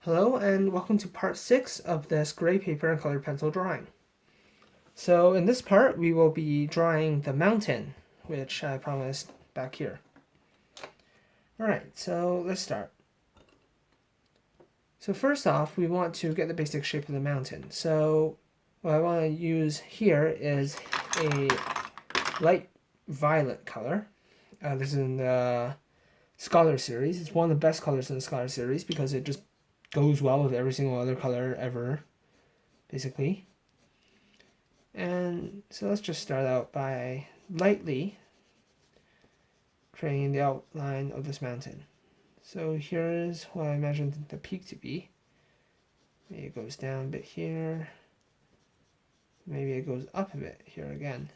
Hello and welcome to part 6 of this gray paper and colored pencil drawing. So in this part we will be drawing the mountain, which I promised back here. Alright, so let's start. So first off, we want to get the basic shape of the mountain. So what I want to use here is a light violet color. This is in the Scholar series. It's one of the best colors in the Scholar series because it just goes well with every single other color ever, basically. And so let's just start out by lightly creating the outline of this mountain. So here's what I imagined the peak to be. Maybe it goes down a bit here. Maybe it goes up a bit here again.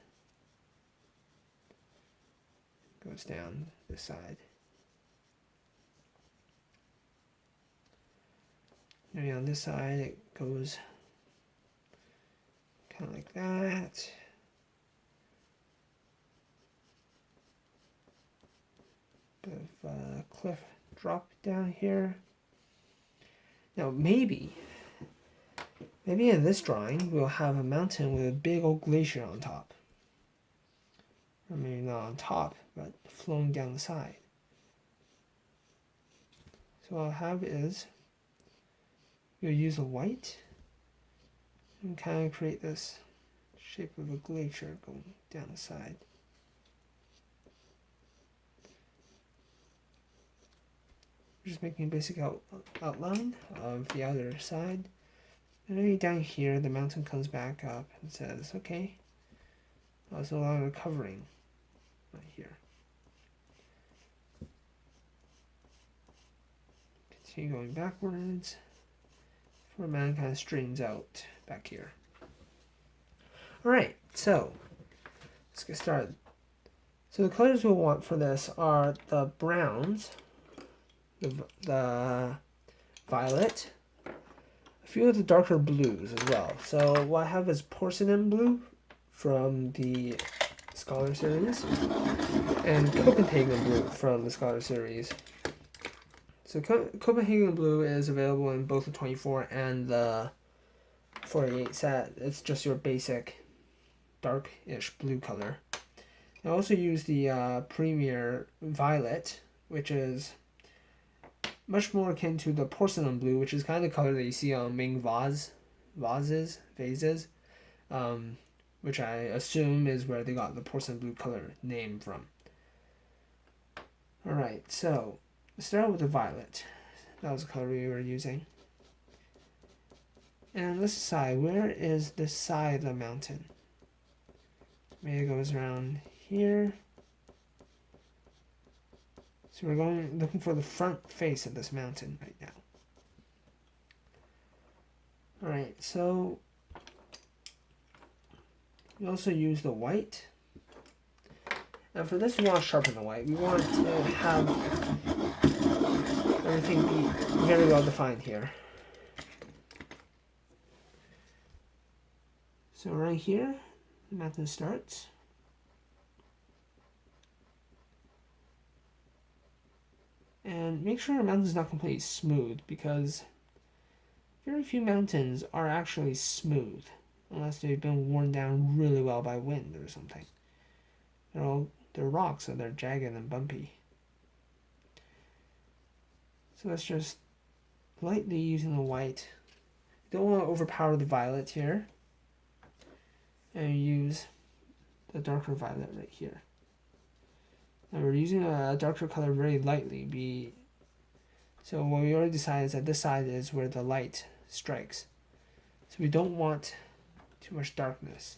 Goes down this side. Maybe on this side it goes kind of like that. Bit of a cliff drop down here. Now maybe in this drawing we'll have a mountain with a big old glacier on top. Or maybe not on top, but flowing down the side. So what I'll have is we'll use the white and kind of create this shape of a glacier going down the side. Just making a basic outline of the other side. And maybe down here the mountain comes back up and says, okay, it's no longer covering right here. Continue going backwards. Before the mountain kind of straightens out back here. Alright, so let's get started. So the colors we'll want for this are the browns, the violet, a few of the darker blues as well. So what I have is porcelain blue from the Scholar series and Copenhagen blue from the Scholar series. So Copenhagen blue is available in both the 24 and the 48 set. It's just your basic dark-ish blue color. I also use the Premier Violet, which is much more akin to the porcelain blue, which is kind of the color that you see on Ming vases, which I assume is where they got the porcelain blue color name from. Alright, so let's start with the violet. That was the color we were using. And let's decide, where is this side of the mountain? Maybe it goes around here. So we're looking for the front face of this mountain right now. Alright, so we also use the white. And for this we want to sharpen the white. We want to have everything be very well defined here. So right here, the mountain starts. And make sure your mountain is not completely smooth, because very few mountains are actually smooth unless they've been worn down really well by wind or something. They're rocks, so they're jagged and bumpy. So let's just lightly using the white. Don't want to overpower the violet here. And use the darker violet right here. And we're using a darker color very lightly. So what we already decided is that this side is where the light strikes. So we don't want too much darkness.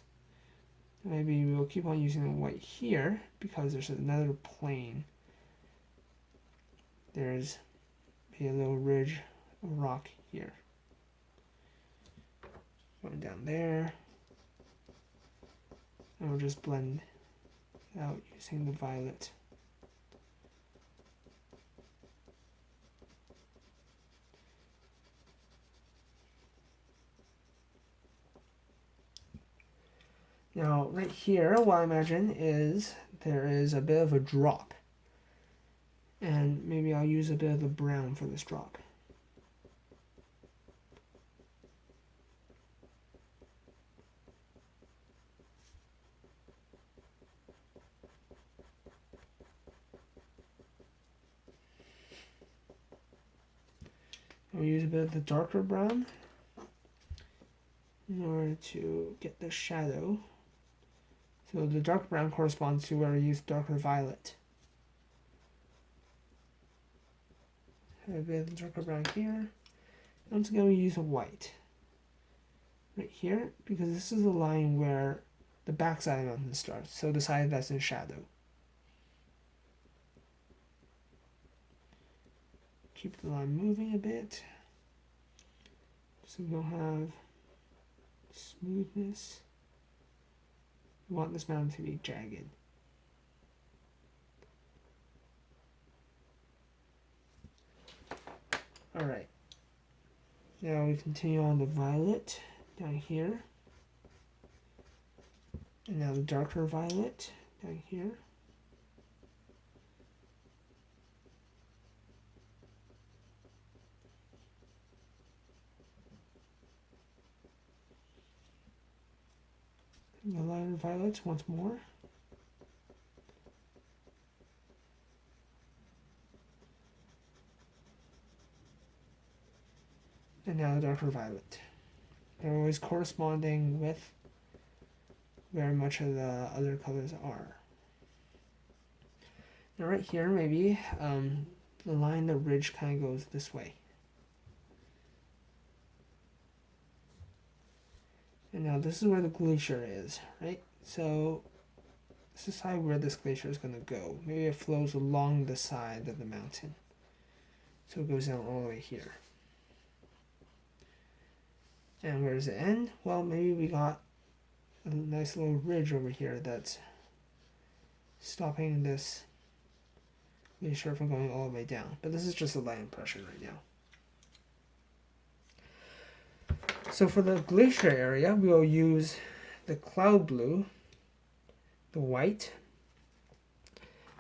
Maybe we'll keep on using the white here because there's another plane. There's a little ridge of rock here. Going down there. And we'll just blend out using the violet. Now, right here, what I imagine is there is a bit of a drop. And maybe I'll use a bit of the brown for this drop. I'll use a bit of the darker brown in order to get the shadow. So the dark brown corresponds to where I use darker violet. Have a bit of the darker brown here. Once again, we use a white right here because this is the line where the backside of the mountain starts, so the side that's in shadow. Keep the line moving a bit so we don't have smoothness. We want this mountain to be jagged. Alright, now we continue on the violet down here, and now the darker violet down here. And the lighter violets once more. And now the darker violet. They're always corresponding with where much of the other colors are. Now right here, maybe the line, the ridge kind of goes this way. And now this is where the glacier is, right? So let's decide where this glacier is going to go. Maybe it flows along the side of the mountain. So it goes down all the way here. And where does it end? Well, maybe we got a nice little ridge over here that's stopping this glacier from going all the way down. But this is just a light impression right now. So for the glacier area, we will use the cloud blue, the white,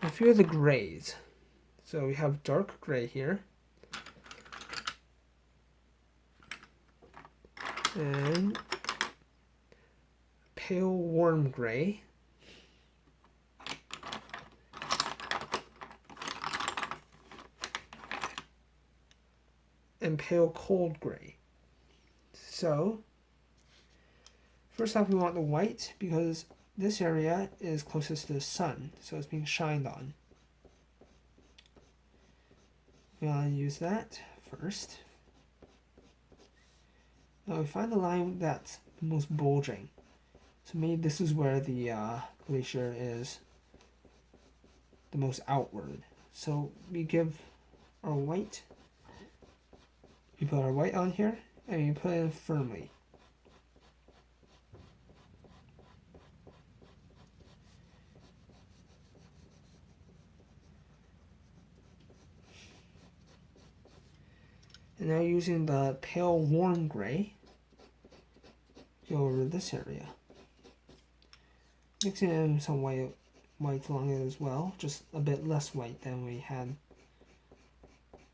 and a few of the grays. So we have dark gray here, and pale warm gray, and pale cold gray. So first off, we want the white because this area is closest to the sun, so it's being shined on. We want to use that first. Now we find the line that's the most bulging. So maybe this is where the glacier is the most outward. So we give our white, we put our white on here, and we put it in firmly. And now using the pale warm gray, go over this area. Mixing in some white along it as well, just a bit less white than we had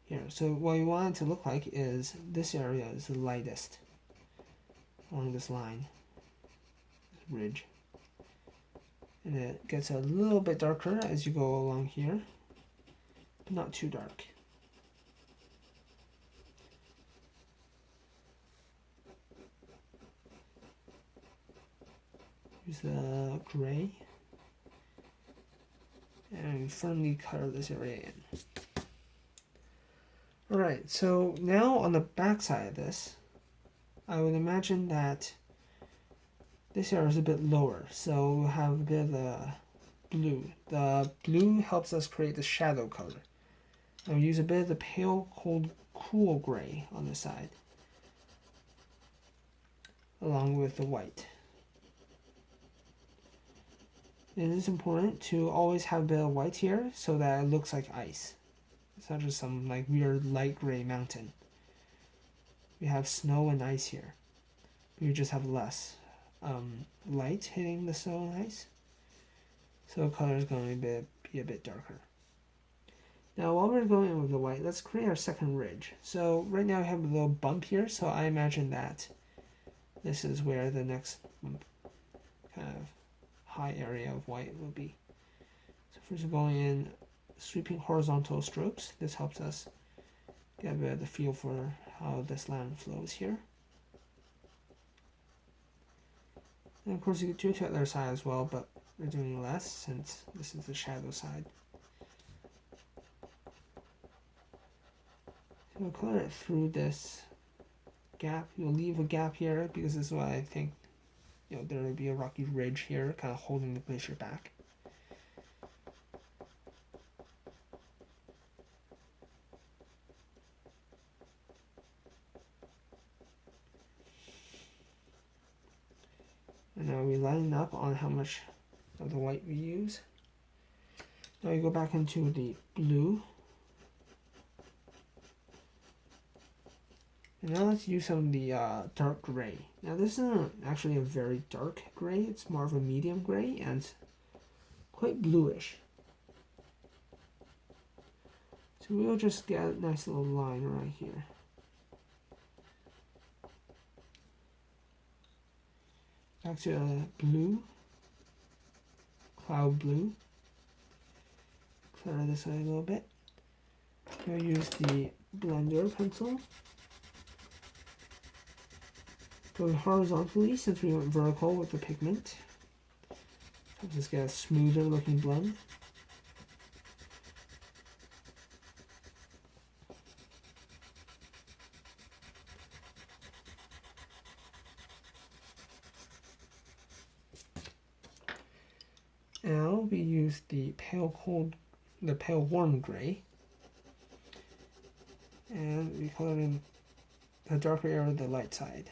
here. So what we want it to look like is this area is the lightest along this line, this ridge. And it gets a little bit darker as you go along here, but not too dark. Use the gray and firmly color this area in. Alright, so now on the back side of this, I would imagine that this area is a bit lower, so we'll have a bit of the blue. The blue helps us create the shadow color. I'll use a bit of the pale, cold, cool gray on the side, along with the white. It is important to always have a bit of white here so that it looks like ice. It's not just some like weird light gray mountain. We have snow and ice here. We just have less light hitting the snow and ice. So the color is going to be a bit darker. Now while we're going in with the white, let's create our second ridge. So right now we have a little bump here, so I imagine that this is where the next kind of high area of white will be. So first we're going in sweeping horizontal strokes. This helps us get a bit of the feel for how this land flows here. And of course you could do it to the other side as well, but we're doing less since this is the shadow side. So we'll color it through this gap. You'll leave a gap here because this is what I think, there will be a rocky ridge here kind of holding the glacier back. And now we line up on how much of the white we use. Now we go back into the blue. And now let's use some of the dark gray. Now this isn't actually a very dark gray, it's more of a medium gray and it's quite bluish. So we'll just get a nice little line right here. Back to blue, cloud blue. Clear this way a little bit. We'll use the blender pencil. Go horizontally since we went vertical with the pigment. So just get a smoother looking blend. Now we use the pale warm gray, and we color in the darker area of the light side.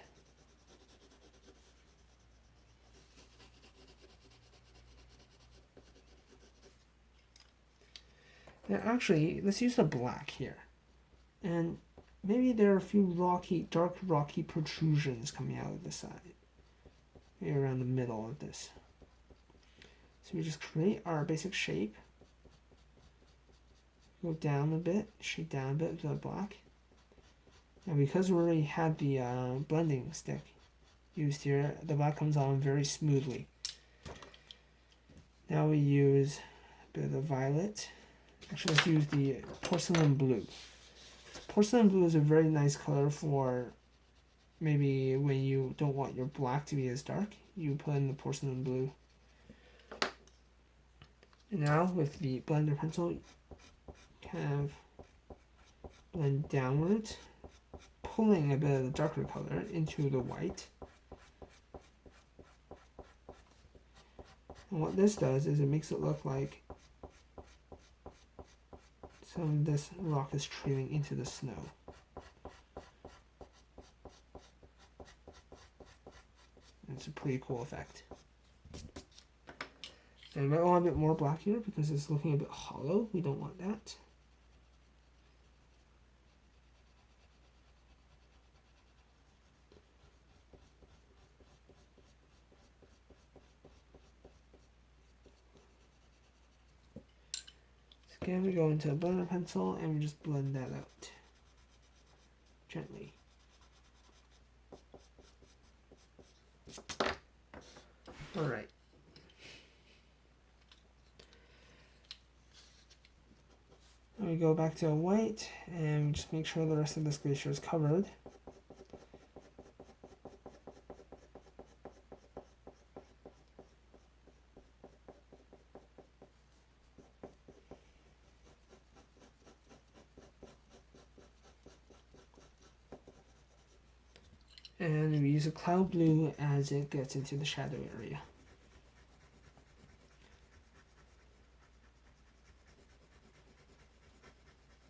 Now actually, let's use the black here, and maybe there are a few dark rocky protrusions coming out of the side, maybe around the middle of this. So we just create our basic shape, go down a bit, shade down a bit with the black. Now because we already had the blending stick used here, the black comes on very smoothly. Now we use a bit of the violet. Actually, let's use the porcelain blue. Porcelain blue is a very nice color for maybe when you don't want your black to be as dark, you put in the porcelain blue. And now with the blender pencil, kind of blend downwards, pulling a bit of the darker color into the white. And what this does is it makes it look like some of this rock is trailing into the snow. And it's a pretty cool effect. And I might want a bit more black here because it's looking a bit hollow. We don't want that. So again, we go into a blender pencil and we just blend that out gently. All right. We go back to white and just make sure the rest of this glacier is covered. And we use a cloud blue as it gets into the shadow area.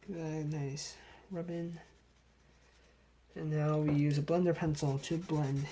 Give that a nice rub in. And now we use a blender pencil to blend.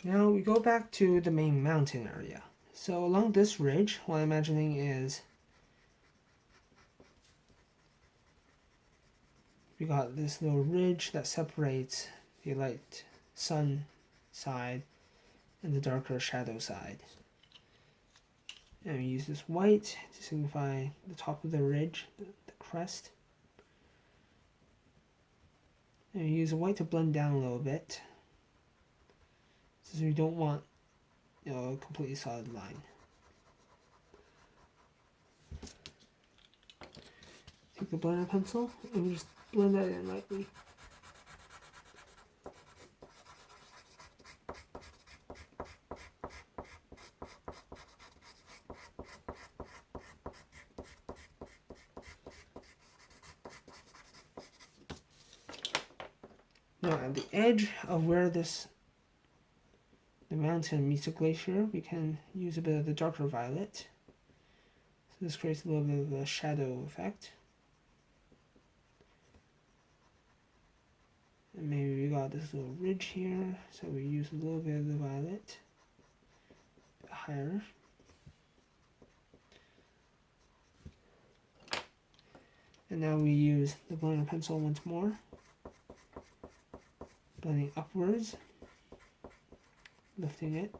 Now we go back to the main mountain area. So along this ridge, what I'm imagining is we got this little ridge that separates the light sun side and the darker shadow side. And we use this white to signify the top of the ridge, the crest. And we use the white to blend down a little bit, since we don't want, a completely solid line. Take the blender pencil and we just blend that in lightly. Now at the edge of where the mountain meets the glacier, we can use a bit of the darker violet. So this creates a little bit of a shadow effect. And maybe we got this little ridge here, so we use a little bit of the violet, a bit higher. And now we use the blender pencil once more, blending upwards, lifting it.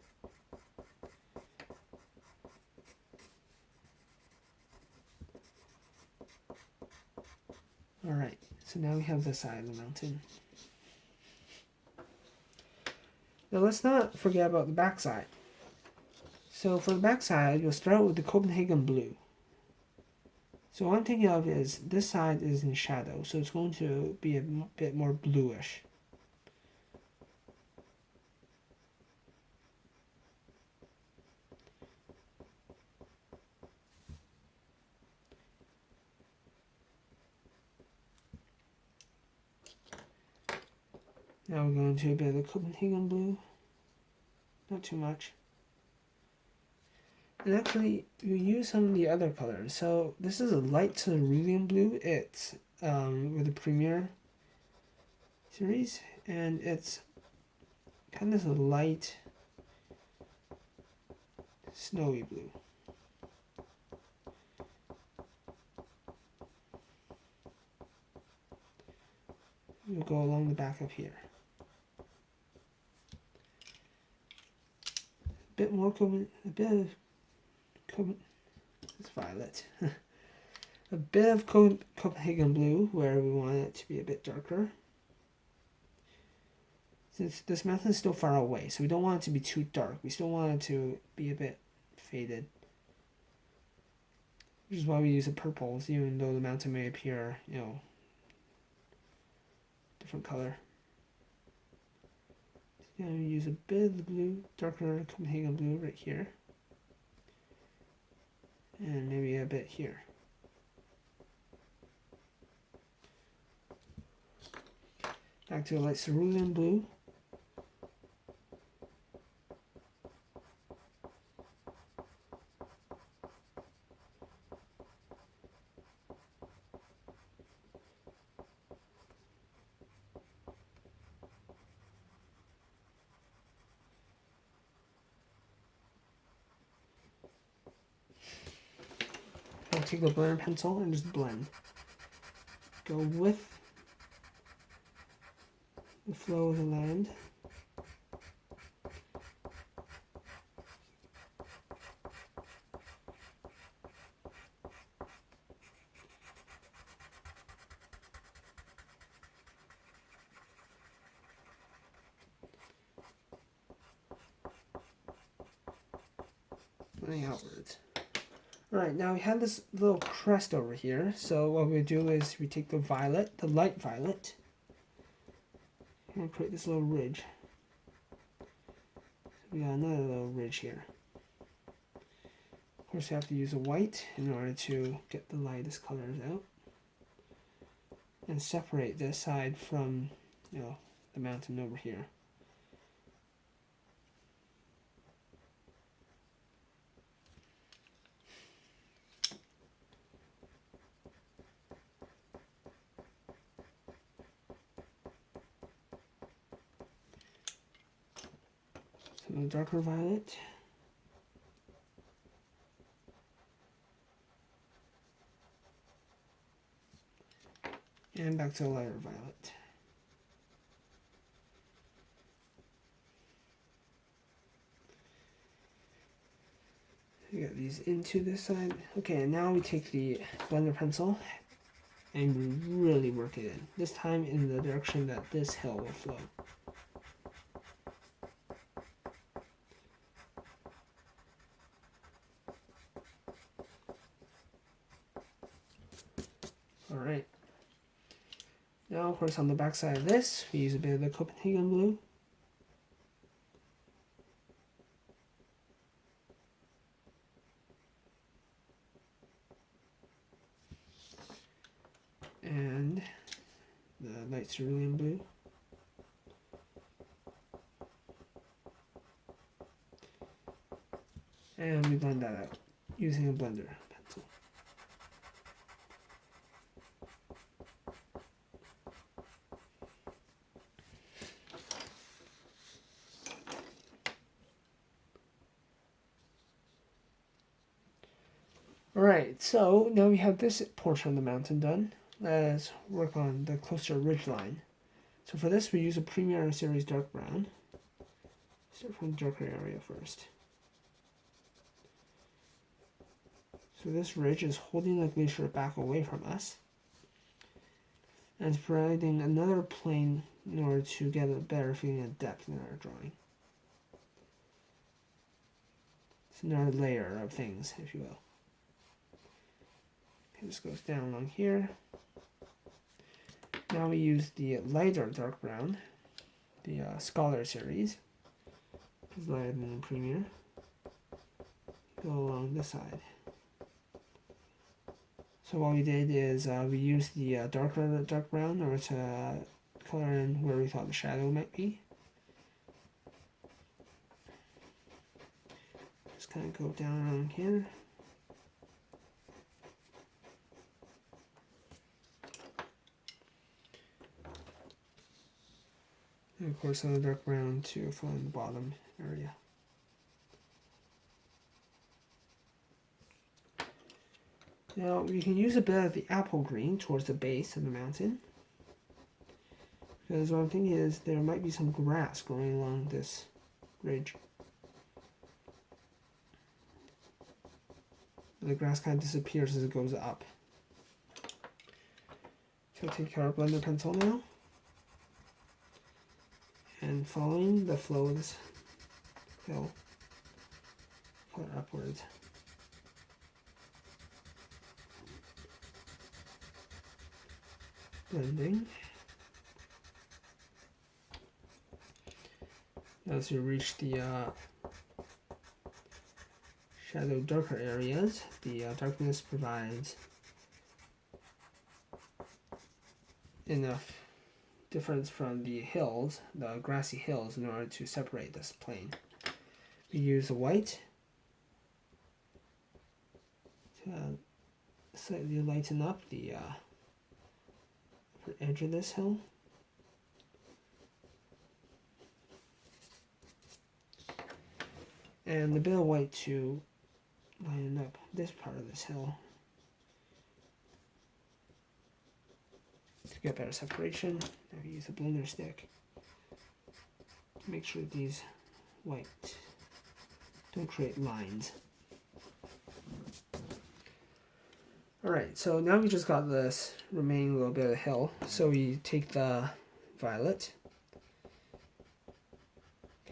Alright, so now we have the side of the mountain. Now let's not forget about the back side. So for the back side, you'll start with the Copenhagen blue. So what I'm thinking of is this side is in shadow, so it's going to be a bit more bluish. Now we're going to a bit of the Copenhagen blue, not too much. And actually, we use some of the other colors. So this is a light cerulean blue. It's with the Premier series, and it's kind of a light snowy blue. We'll go along the back of here. A bit of it's violet. A bit of Copenhagen blue where we want it to be a bit darker. Since this mountain is still far away, so we don't want it to be too dark. We still want it to be a bit faded. Which is why we use the purples, even though the mountain may appear, different color. So we use a bit of the blue, darker Copenhagen blue right here. And maybe a bit here. Back to a light cerulean blue. I'll take the blender pencil and just blend. Go with the flow of the land. Blending outwards. Alright, now we have this little crest over here, so what we do is we take the violet, the light violet, and create this little ridge. So we got another little ridge here. Of course, we have to use a white in order to get the lightest colors out. And separate this side from, the mountain over here. Some darker violet. And back to a lighter violet. Get these into this side. Okay, and now we take the blender pencil and we really work it in. This time in the direction that this hill will flow. Alright. Now, of course, on the back side of this, we use a bit of the Copenhagen blue. And the light cerulean blue. And we blend that out using a blender pencil. Alright, so now we have this portion of the mountain done. Let's work on the closer ridgeline. So for this we use a Premier Series dark brown. Start from the darker area first. So this ridge is holding the glacier back away from us. And it's providing another plane in order to get a better feeling of depth in our drawing. It's another layer of things, if you will. Okay, this goes down along here. Now we use the lighter dark brown, the Scholar series. It's lighter than the Premier. Go along this side. So what we did is we used the darker dark brown in order to color in where we thought the shadow might be. Just kind of go down around here. And of course on the dark brown to fill in the bottom area. Now we can use a bit of the apple green towards the base of the mountain. Because what I'm thinking is there might be some grass growing along this ridge. The grass kind of disappears as it goes up. So take our blender pencil now. And following the flow of this hill, color upwards. Blending. As you reach the shadow darker areas, the darkness provides enough difference from the hills, the grassy hills, in order to separate this plane. We use a white to slightly lighten up the edge of this hill. And a bit of white to lighten up this part of this hill to get better separation. Now we use a blender stick to make sure these white don't create lines. Alright, so now we just got this remaining little bit of the hill. So we take the violet,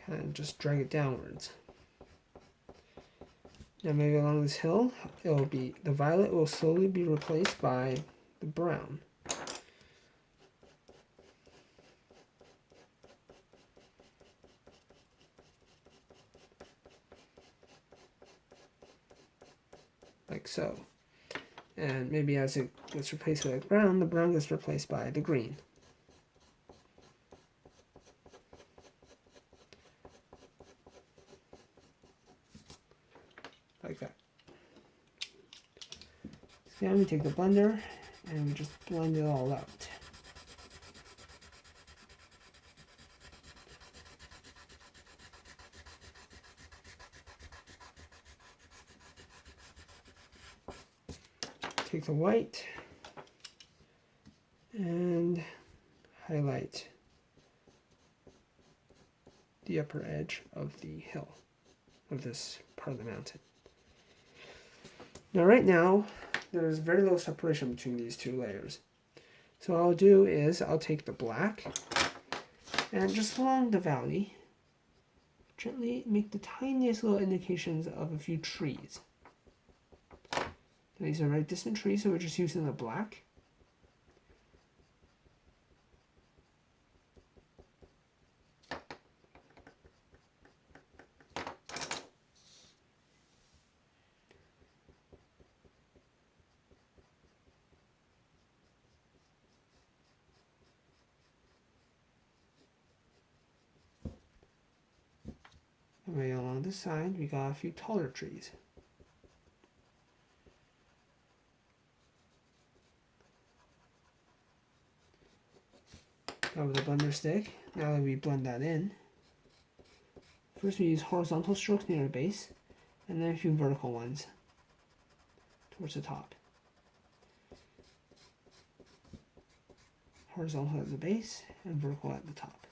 kind of just drag it downwards. Now maybe along this hill, it'll be the violet will slowly be replaced by the brown. Like so. And maybe as it gets replaced by the brown gets replaced by the green. Like that. So now we take the blender and we just blend it all out. Take the white and highlight the upper edge of the hill, of this part of the mountain. Now right now, there's very little separation between these two layers. So what I'll do is I'll take the black and just along the valley, gently make the tiniest little indications of a few trees. These are very distant trees, so we're just using the black. And right along this side, we got a few taller trees. Now with the blender stick, now that we blend that in, first we use horizontal strokes near the base, and then a few vertical ones towards the top. Horizontal at the base and vertical at the top.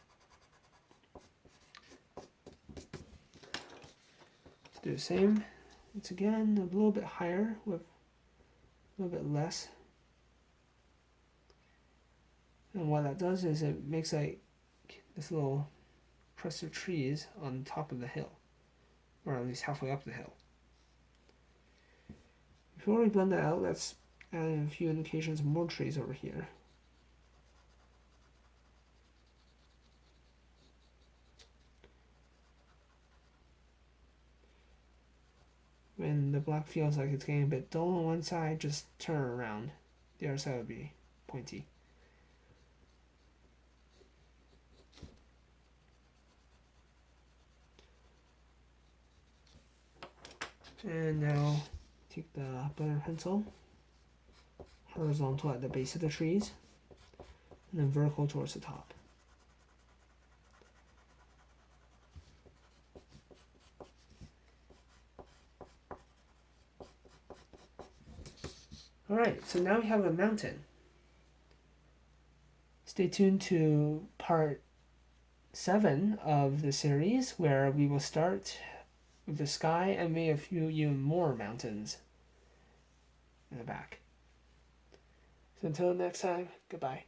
Let's do the same once again, a little bit higher with a little bit less. And what that does is it makes like this little crust of trees on top of the hill, or at least halfway up the hill. Before we blend that out, let's add in a few indications of more trees over here. When the black feels like it's getting a bit dull on one side, just turn it around. The other side would be pointy. And now take the blender pencil, horizontal at the base of the trees, and then vertical towards the top. Alright, so now we have a mountain. Stay tuned to part 7 of the series, where we will start with the sky and maybe a few even more mountains in the back. So until next time, goodbye.